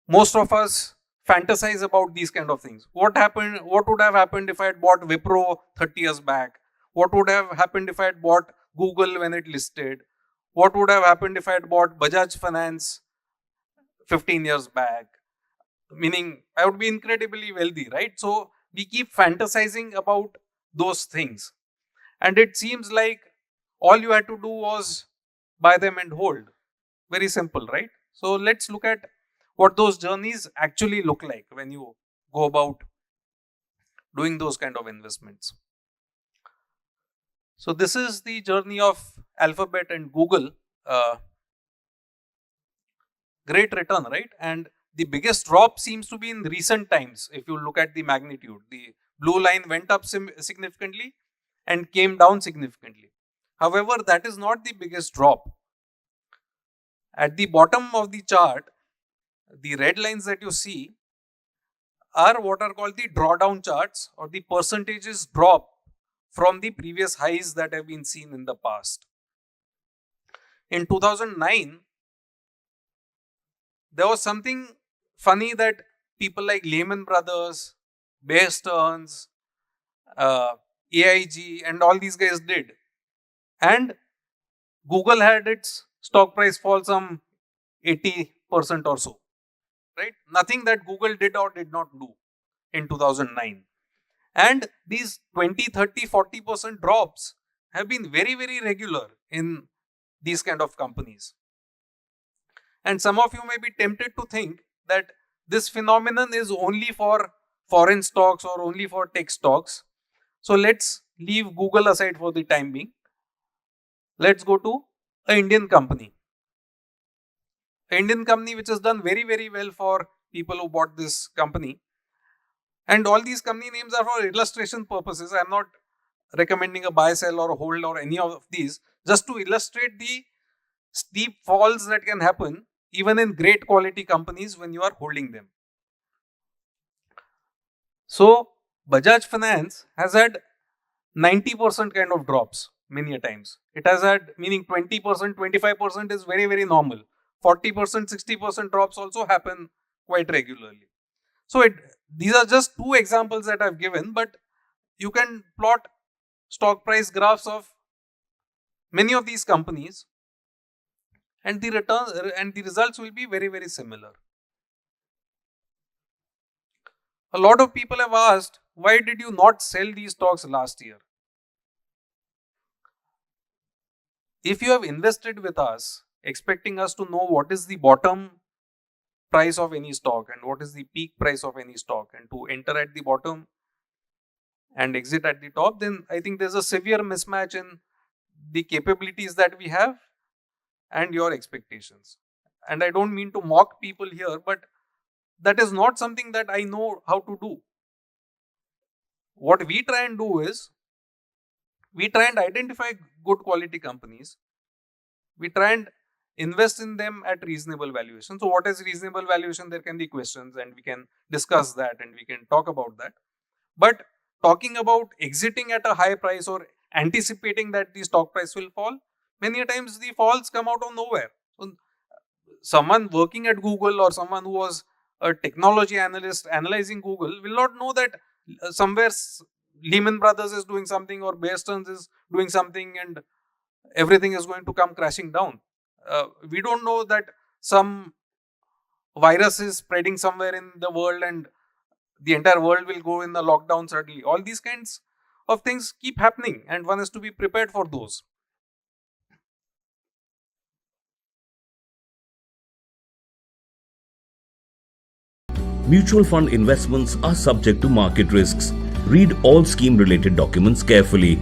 most of us fantasize about these kind of things. What would have happened if I had bought Wipro 30 years back? What would have happened if I had bought Google when it listed? What would have happened if I had bought Bajaj Finance 15 years back? Meaning, I would be incredibly wealthy, right? So we keep fantasizing about those things. And it seems like all you had to do was buy them and hold. Very simple, right? So let's look at what those journeys actually look like when you go about doing those kind of investments. So this is the journey of Alphabet and Google. Great return, right? And the biggest drop seems to be in recent times. If you look at the magnitude, the blue line went up significantly and came down significantly. However, that is not the biggest drop. At the bottom of the chart, the red lines that you see are what are called the drawdown charts, or the percentages drop from the previous highs that have been seen in the past. In 2009, there was something funny that people like Lehman Brothers, Bear Stearns, AIG and all these guys did. And Google had its stock price fall some 80% or so. Right? Nothing that Google did or did not do in 2009. And these 20, 30, 40% drops have been very, very regular in these kind of companies. And some of you may be tempted to think that this phenomenon is only for foreign stocks or only for tech stocks. So let's leave Google aside for the time being. Let's go to an Indian company. An Indian company which has done very, very well for people who bought this company. And all these company names are for illustration purposes. I am not recommending a buy, sell or hold or any of these. Just to illustrate the steep falls that can happen even in great quality companies when you are holding them. So, Bajaj Finance has had 90% kind of drops many a times. It has had, meaning 20%, 25% is very, very normal. 40%, 60% drops also happen quite regularly. So, these are just two examples that I've given, but you can plot stock price graphs of many of these companies and the returns and the results will be very, very similar. A lot of people have asked, why did you not sell these stocks last year? If you have invested with us, expecting us to know what is the bottom price of any stock and what is the peak price of any stock, and to enter at the bottom and exit at the top, then I think there's a severe mismatch in the capabilities that we have and your expectations. And I don't mean to mock people here, but that is not something that I know how to do. What we try and do is, we try and identify good quality companies. We try and invest in them at reasonable valuation. So what is reasonable valuation? There can be questions and we can discuss that and we can talk about that. But talking about exiting at a high price or anticipating that the stock price will fall, many times the falls come out of nowhere. So someone working at Google or someone who was a technology analyst analyzing Google will not know that somewhere Lehman Brothers is doing something or Bear Stearns is doing something and everything is going to come crashing down. We don't know that some virus is spreading somewhere in the world and the entire world will go in the lockdown suddenly. All these kinds of things keep happening and one has to be prepared for those. Mutual fund investments are subject to market risks. Read all scheme-related documents carefully.